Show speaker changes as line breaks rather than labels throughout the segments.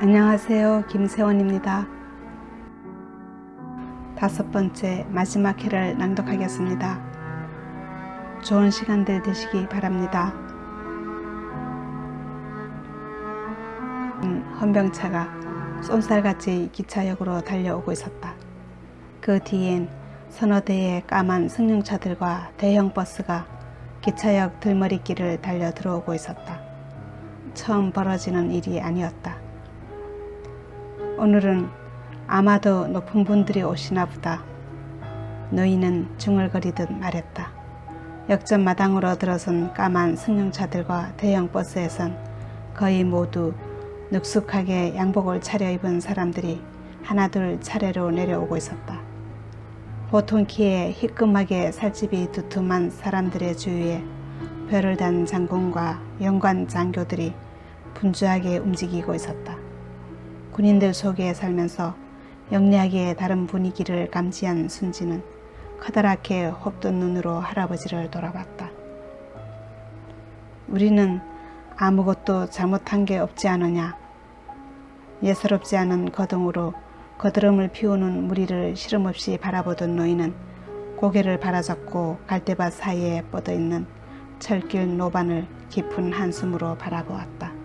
안녕하세요. 김세원입니다. 5번째 마지막 회를 낭독하겠습니다. 좋은 시간들 되시기 바랍니다. 헌병차가 쏜살같이 기차역으로 달려오고 있었다. 그 뒤엔 서너 대의 까만 승용차들과 대형 버스가 기차역 들머리길을 달려 들어오고 있었다. 처음 벌어지는 일이 아니었다. 오늘은 아마도 높은 분들이 오시나 보다. 노인은 중얼거리듯 말했다. 역전 마당으로 들어선 까만 승용차들과 대형 버스에선 거의 모두 늑숙하게 양복을 차려입은 사람들이 하나둘 차례로 내려오고 있었다. 보통 키에 희끔하게 살집이 두툼한 사람들의 주위에 별을 단 장군과 영관 장교들이 분주하게 움직이고 있었다. 군인들 속에 살면서 영리하게 다른 분위기를 감지한 순지는 커다랗게 홉든 눈으로 할아버지를 돌아봤다. 우리는 아무것도 잘못한 게 없지 않으냐. 예사롭지 않은 거동으로 거드름을 피우는 무리를 시름없이 바라보던 노인은 고개를 바라잡고 갈대밭 사이에 뻗어있는 철길 노반을 깊은 한숨으로 바라보았다.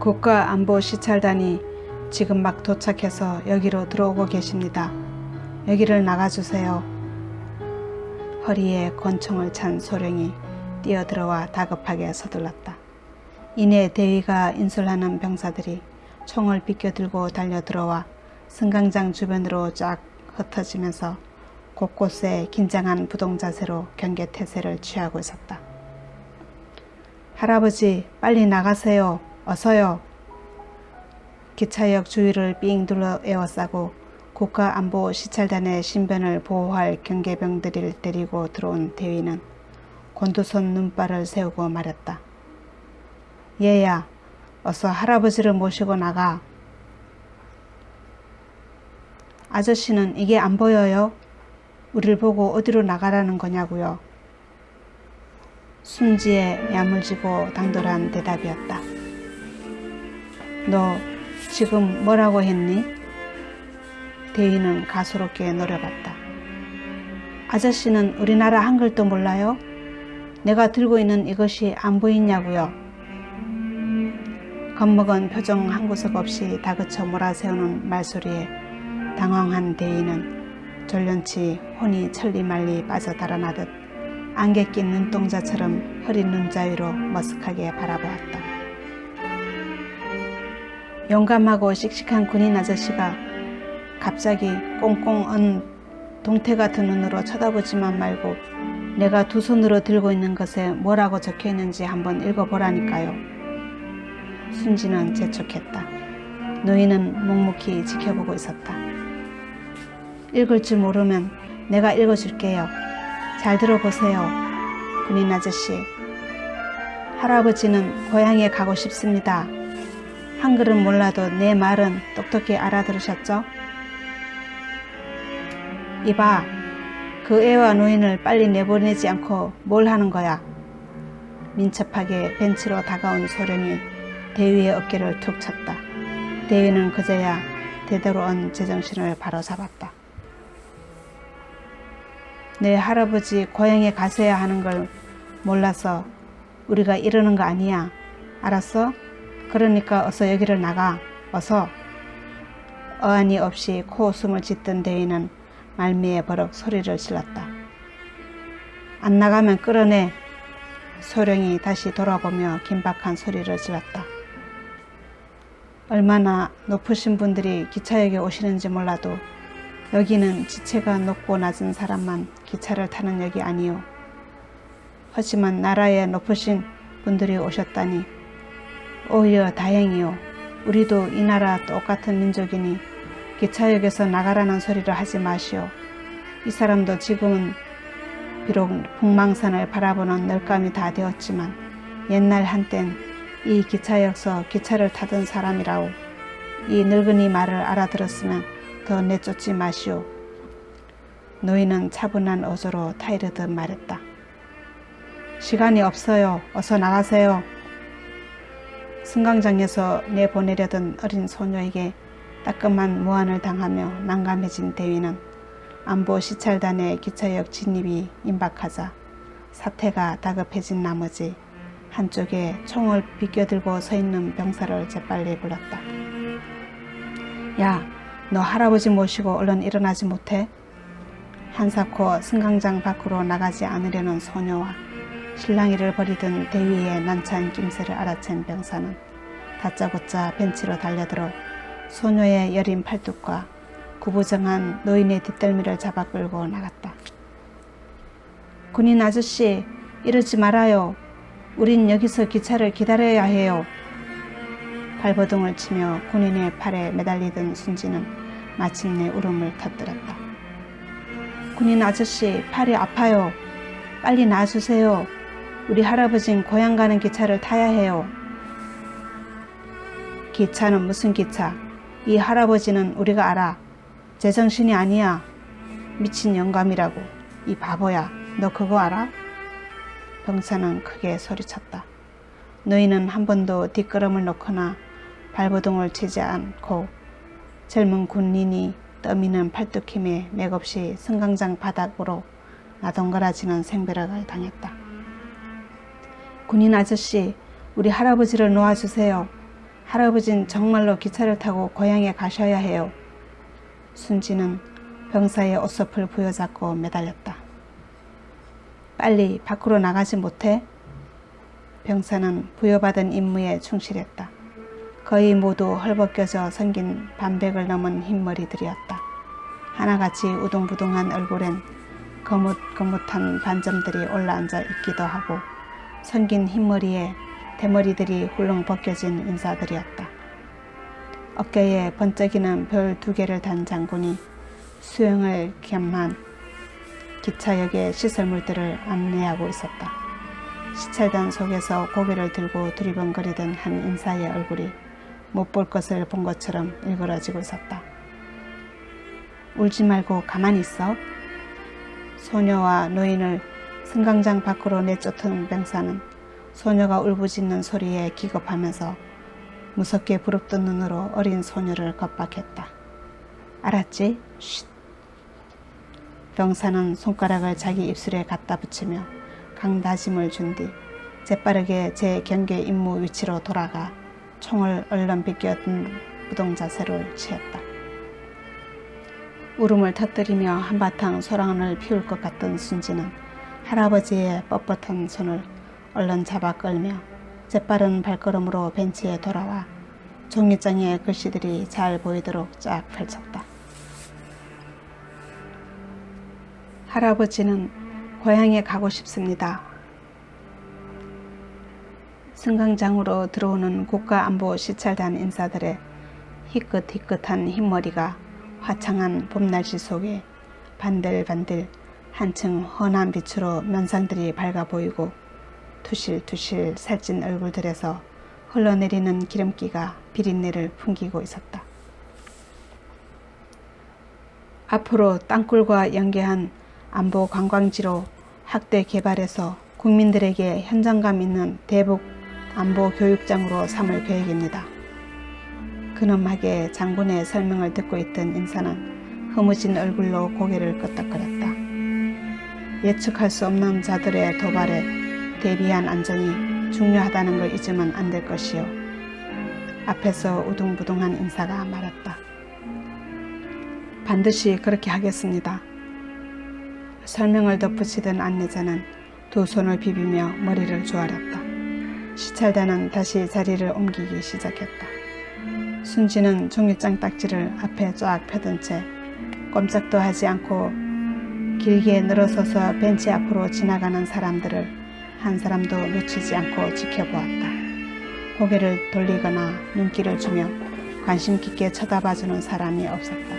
국가안보시찰단이 지금 막 도착해서 여기로 들어오고 계십니다. 여기를 나가주세요. 허리에 권총을 찬 소령이 뛰어들어와 다급하게 서둘렀다. 이내 대위가 인솔하는 병사들이 총을 비껴들고 달려들어와 승강장 주변으로 쫙 흩어지면서 곳곳에 긴장한 부동자세로 경계태세를 취하고 있었다. 할아버지, 빨리 나가세요. 어서요. 기차역 주위를 삥 둘러 에워싸고 국가안보시찰단의 신변을 보호할 경계병들을 데리고 들어온 대위는 곤두선 눈발을 세우고 말했다. 얘야, 어서 할아버지를 모시고 나가. 아저씨는 이게 안 보여요? 우릴 보고 어디로 나가라는 거냐고요. 순지의 야물지고 당돌한 대답이었다. 너 지금 뭐라고 했니? 대위는 가소롭게 노려봤다. 아저씨는 우리나라 한글도 몰라요? 내가 들고 있는 이것이 안 보이냐고요. 겁먹은 표정 한 구석 없이 다그쳐 몰아세우는 말소리에 당황한 대위는 졸련치 혼이 천리말리 빠져 달아나듯 안개 낀 눈동자처럼 흐린 눈자 위로 머쓱하게 바라보았다. 용감하고 씩씩한 군인 아저씨가 갑자기 꽁꽁 언 동태 같은 눈으로 쳐다보지만 말고 내가 두 손으로 들고 있는 것에 뭐라고 적혀 있는지 한번 읽어보라니까요. 순지는 재촉했다. 노인은 묵묵히 지켜보고 있었다. 읽을 줄 모르면 내가 읽어줄게요. 잘 들어보세요. 군인 아저씨. 할아버지는 고향에 가고 싶습니다. 한글은 몰라도 내 말은 똑똑히 알아들으셨죠? 이봐, 그 애와 노인을 빨리 내보내지 않고 뭘 하는 거야? 민첩하게 벤치로 다가온 소령이 대위의 어깨를 툭 쳤다. 대위는 그제야 대대로 온 제정신을 바로잡았다. 내 할아버지 고향에 가셔야 하는 걸 몰라서 우리가 이러는 거 아니야. 알았어? 그러니까 어서 여기를 나가. 어서. 어안이 없이 코웃음을 짓던 대위는 말미에 버럭 소리를 질렀다. 안 나가면 끌어내. 소령이 다시 돌아보며 긴박한 소리를 질렀다. 얼마나 높으신 분들이 기차역에 오시는지 몰라도 여기는 지체가 높고 낮은 사람만 기차를 타는 역이 아니오. 하지만 나라에 높으신 분들이 오셨다니 오히려 다행이오. 우리도 이 나라 똑같은 민족이니 기차역에서 나가라는 소리를 하지 마시오. 이 사람도 지금은 비록 북망산을 바라보는 널감이 다 되었지만 옛날 한땐 이 기차역서 기차를 타던 사람이라오. 이 늙은이 말을 알아들었으면 더 내쫓지 마시오. 노인은 차분한 어조로 타이르듯 말했다. 시간이 없어요. 어서 나가세요. 승강장에서 내보내려던 어린 소녀에게 따끔한 무안을 당하며 난감해진 대위는 안보 시찰단의 기차역 진입이 임박하자 사태가 다급해진 나머지 한쪽에 총을 비껴들고 서 있는 병사를 재빨리 불렀다. 야, 너 할아버지 모시고 얼른 일어나지 못해? 한사코 승강장 밖으로 나가지 않으려는 소녀와 실랑이를 벌이던 대위의 난처한 낌새를 알아챈 병사는 다짜고짜 벤치로 달려들어 소녀의 여린 팔뚝과 구부정한 노인의 뒷덜미를 잡아 끌고 나갔다. 군인 아저씨, 이러지 말아요. 우린 여기서 기차를 기다려야 해요. 발버둥을 치며 군인의 팔에 매달리던 순지는 마침내 울음을 터뜨렸다. 군인 아저씨, 팔이 아파요. 빨리 놔주세요. 우리 할아버진 고향 가는 기차를 타야 해요. 기차는 무슨 기차? 이 할아버지는 우리가 알아. 제정신이 아니야. 미친 영감이라고. 이 바보야. 너 그거 알아? 병사는 크게 소리쳤다. 노인은 한 번도 뒷걸음을 놓거나 발버둥을 치지 않고 젊은 군인이 떠미는 팔뚝힘에 맥없이 승강장 바닥으로 나동거라지는 생벼락을 당했다. 군인 아저씨, 우리 할아버지를 놓아주세요. 할아버진 정말로 기차를 타고 고향에 가셔야 해요. 순지는 병사의 옷섭을 부여잡고 매달렸다. 빨리 밖으로 나가지 못해? 병사는 부여받은 임무에 충실했다. 거의 모두 헐벗겨져 생긴 반백을 넘은 흰머리들이었다. 하나같이 우동부동한 얼굴엔 거뭇거뭇한 반점들이 올라앉아 있기도 하고 생긴 흰머리에 대머리들이 훌렁 벗겨진 인사들이었다. 어깨에 번쩍이는 별 2개를 단 장군이 수영을 겸한 기차역의 시설물들을 안내하고 있었다. 시찰단 속에서 고개를 들고 두리번거리던 한 인사의 얼굴이 못 볼 것을 본 것처럼 일그러지고 있었다. 울지 말고 가만히 있어. 소녀와 노인을 승강장 밖으로 내쫓은 병사는 소녀가 울부짖는 소리에 기겁하면서 무섭게 부릅뜬 눈으로 어린 소녀를 겁박했다. 알았지? 쉿. 병사는 손가락을 자기 입술에 갖다 붙이며 강다짐을 준 뒤 재빠르게 제 경계 임무 위치로 돌아가 총을 얼른 비껴든 부동자세를 취했다. 울음을 터뜨리며 한바탕 소란을 피울 것 같던 순지는 할아버지의 뻣뻣한 손을 얼른 잡아 끌며 재빠른 발걸음으로 벤치에 돌아와 종이장의 글씨들이 잘 보이도록 쫙 펼쳤다. 할아버지는 고향에 가고 싶습니다. 승강장으로 들어오는 국가안보 시찰단 인사들의 희끗희끗한 흰머리가 화창한 봄날씨 속에 반들반들 한층 환한 빛으로 면상들이 밝아 보이고 투실투실 살찐 얼굴들에서 흘러내리는 기름기가 비린내를 풍기고 있었다. 앞으로 땅굴과 연계한 안보 관광지로 학대 개발해서 국민들에게 현장감 있는 대북 안보 교육장으로 삼을 계획입니다. 근엄하게 장군의 설명을 듣고 있던 인사는 흐무진 얼굴로 고개를 끄덕거렸다. 예측할 수 없는 자들의 도발에 대비한 안전이 중요하다는 걸 잊으면 안 될 것이요. 앞에서 우둥부둥한 인사가 말했다. 반드시 그렇게 하겠습니다. 설명을 덧붙이던 안내자는 2 손을 비비며 머리를 조아렸다. 시찰단은 다시 자리를 옮기기 시작했다. 순지는 종이장 딱지를 앞에 쫙 펴둔 채 꼼짝도 하지 않고 길게 늘어서서 벤치 앞으로 지나가는 사람들을 한 사람도 놓치지 않고 지켜보았다. 고개를 돌리거나 눈길을 주며 관심 깊게 쳐다봐주는 사람이 없었다.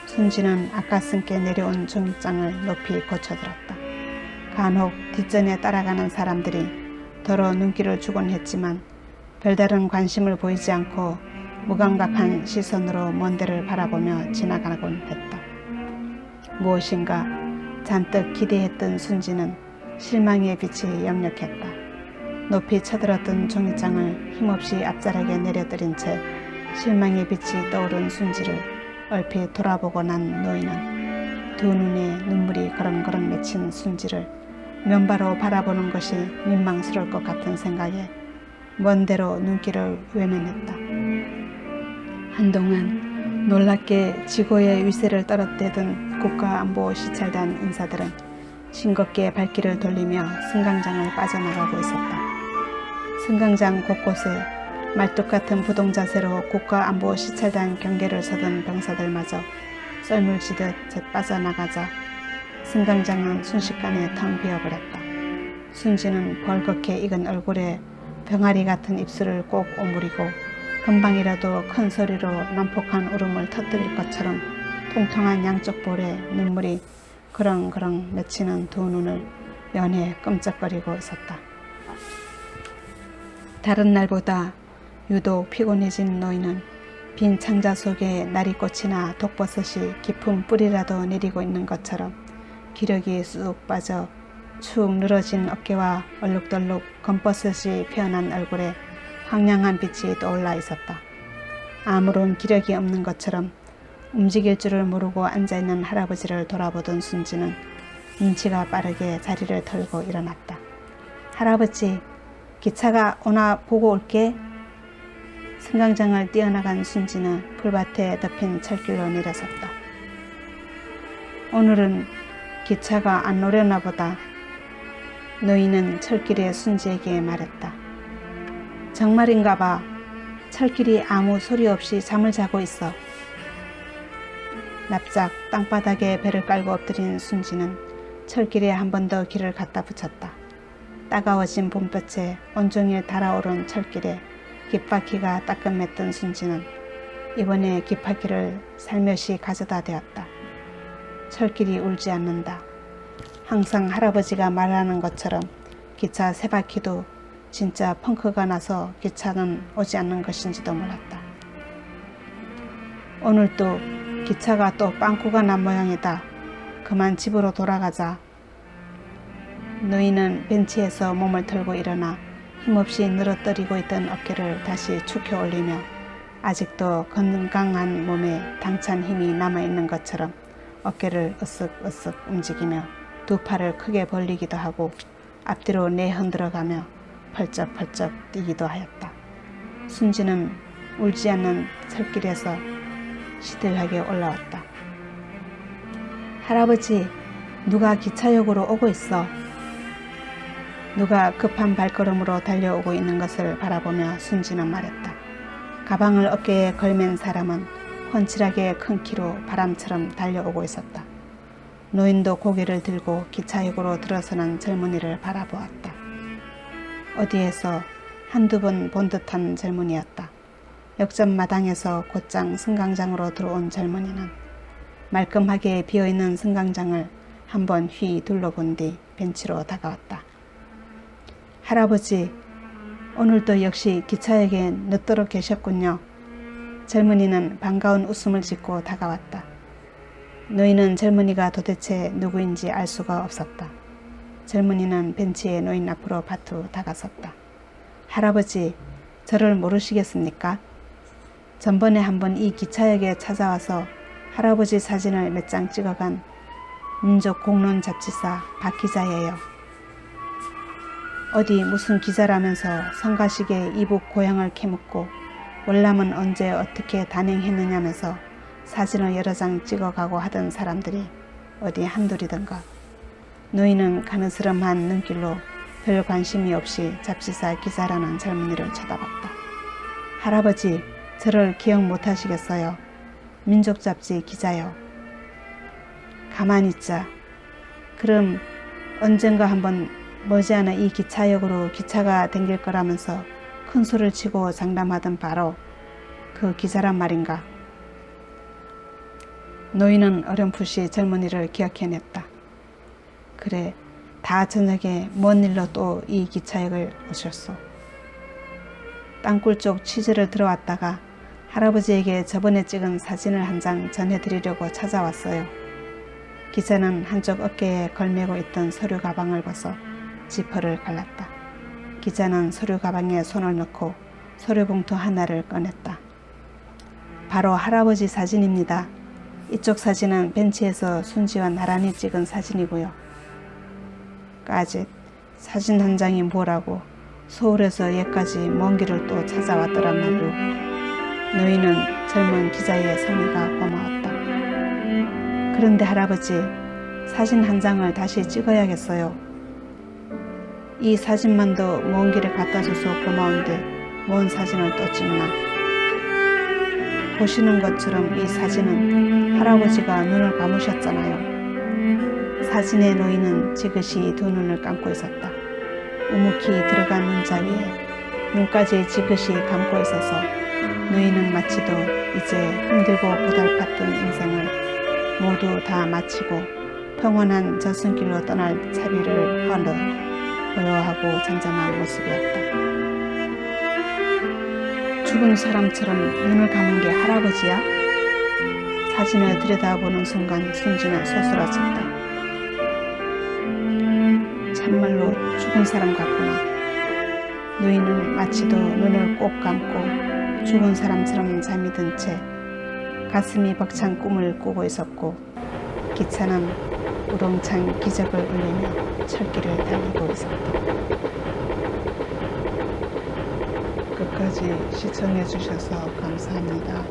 순지는 아까스게 내려온 종이장을 높이 고쳐들었다. 간혹 뒷전에 따라가는 사람들이 더러 눈길을 주곤 했지만 별다른 관심을 보이지 않고 무감각한 시선으로 먼 데를 바라보며 지나가곤 했다. 무엇인가 잔뜩 기대했던 순지는 실망의 빛이 역력했다. 높이 쳐들었던 종이장을 힘없이 앞자락에 내려뜨린 채 실망의 빛이 떠오른 순지를 얼핏 돌아보고 난 노인은 두 눈에 눈물이 거렁거렁 맺힌 순지를 면바로 바라보는 것이 민망스러울 것 같은 생각에 먼데로 눈길을 외면했다. 한동안 놀랍게 지고의 위세를 떨어대던 국가안보시찰단 인사들은 싱겁게 발길을 돌리며 승강장을 빠져나가고 있었다. 승강장 곳곳에 말뚝같은 부동자세로 국가안보시찰단 경계를 서던 병사들마저 썰물지듯 빠져나가자 승강장은 순식간에 텅 비어버렸다. 순지는 벌겋게 익은 얼굴에 병아리 같은 입술을 꼭 오므리고 금방이라도 큰 소리로 난폭한 울음을 터뜨릴 것처럼 통통한 양쪽 볼에 눈물이 그렁그렁 맺히는 두 눈을 연해 끔적거리고 있었다. 다른 날보다 유독 피곤해진 노인은 빈 창자 속에 나리꽃이나 독버섯이 깊은 뿌리라도 내리고 있는 것처럼 기력이 쑥 빠져 축 늘어진 어깨와 얼룩덜룩 검버섯이 피어난 얼굴에 황량한 빛이 떠올라 있었다. 아무런 기력이 없는 것처럼 움직일 줄을 모르고 앉아있는 할아버지를 돌아보던 순지는 눈치가 빠르게 자리를 털고 일어났다. 할아버지, 기차가 오나 보고 올게. 승강장을 뛰어나간 순지는 풀밭에 덮인 철길로 내려섰다. 오늘은 기차가 안 오려나 보다. 노인은 철길에 순지에게 말했다. 정말인가 봐. 철길이 아무 소리 없이 잠을 자고 있어. 납작 땅바닥에 배를 깔고 엎드린 순지는 철길에 한 번 더 길을 갖다 붙였다. 따가워진 봄볕에 온종일 달아오른 철길에 깃바퀴가 따끔했던 순지는 이번에 깃바퀴를 살며시 가져다 대었다. 철길이 울지 않는다. 항상 할아버지가 말하는 것처럼 기차 세 바퀴도 진짜 펑크가 나서 기차는 오지 않는 것인지도 몰랐다. 오늘도 기차가 또 빵꾸가 난 모양이다. 그만 집으로 돌아가자. 노인은 벤치에서 몸을 털고 일어나 힘없이 늘어뜨리고 있던 어깨를 다시 축혀 올리며 아직도 건강한 몸에 당찬 힘이 남아있는 것처럼 어깨를 으쓱으쓱 움직이며 두 팔을 크게 벌리기도 하고 앞뒤로 내흔들어가며 펄쩍펄쩍 뛰기도 하였다. 순지는 울지 않는 철길에서 시들하게 올라왔다. 할아버지, 누가 기차역으로 오고 있어. 누가 급한 발걸음으로 달려오고 있는 것을 바라보며 순지는 말했다. 가방을 어깨에 걸맨 사람은 훤칠하게 큰 키로 바람처럼 달려오고 있었다. 노인도 고개를 들고 기차역으로 들어서는 젊은이를 바라보았다. 어디에서 한두 번 본 듯한 젊은이였다. 역전 마당에서 곧장 승강장으로 들어온 젊은이는 말끔하게 비어있는 승강장을 한번 휘 둘러본 뒤 벤치로 다가왔다. 할아버지, 오늘도 역시 기차역에 늦도록 계셨군요. 젊은이는 반가운 웃음을 짓고 다가왔다. 노인은 젊은이가 도대체 누구인지 알 수가 없었다. 젊은이는 벤치에 노인 앞으로 바투 다가섰다. 할아버지, 저를 모르시겠습니까? 전번에 한번 이 기차역에 찾아와서 할아버지 사진을 몇 장 찍어간 민족공론 잡지사 박 기자예요. 어디 무슨 기자라면서 성가시게 이북 고향을 캐묻고 월남은 언제 어떻게 단행했느냐면서 사진을 여러 장 찍어가고 하던 사람들이 어디 한둘이던가. 노인은 가느스름한 눈길로 별 관심이 없이 잡지사 기자라는 젊은이를 쳐다봤다. 할아버지, 저를 기억 못하시겠어요? 민족잡지 기자요. 가만히 있자. 그럼 언젠가 한번 머지않아 이 기차역으로 기차가 댕길 거라면서 큰 소리를 치고 장담하던 바로 그 기자란 말인가. 노인은 어렴풋이 젊은이를 기억해냈다. 그래, 다 저녁에 뭔 일로 또 이 기차역을 오셨소. 땅굴 쪽 취재를 들어왔다가 할아버지에게 저번에 찍은 사진을 한 장 전해드리려고 찾아왔어요. 기자는 한쪽 어깨에 걸매고 있던 서류 가방을 벗어 지퍼를 갈랐다. 기자는 서류 가방에 손을 넣고 서류 봉투 하나를 꺼냈다. 바로 할아버지 사진입니다. 이쪽 사진은 벤치에서 순지와 나란히 찍은 사진이고요. 까짓, 사진 한 장이 뭐라고 서울에서 여기까지 먼 길을 또 찾아왔더란 말이오. 노인은 젊은 기자의 성의가 고마웠다. 그런데 할아버지, 사진 한 장을 다시 찍어야겠어요. 이 사진만도 먼 길에 갖다 줘서 고마운데 뭔 사진을 또 찍나. 보시는 것처럼 이 사진은 할아버지가 눈을 감으셨잖아요. 사진의 노인은 지그시 두 눈을 감고 있었다. 우묵히 들어간 문자 위에 눈까지 지그시 감고 있어서 노인은 마치도 이제 힘들고 고달팠던 인생을 모두 다 마치고 평온한 저승길로 떠날 차비를 하듯 고요하고 잔잔한 모습이었다. 죽은 사람처럼 눈을 감은 게 할아버지야? 사진을 들여다보는 순간 순지는 소스라쳤다. 참말로 죽은 사람 같구나. 노인은 마치도 눈을 꼭 감고 죽은 사람처럼 잠이 든 채 가슴이 벅찬 꿈을 꾸고 있었고 기차는 우렁찬 기적을 울리며 철길을 달리고 있었다. 끝까지 시청해 주셔서 감사합니다.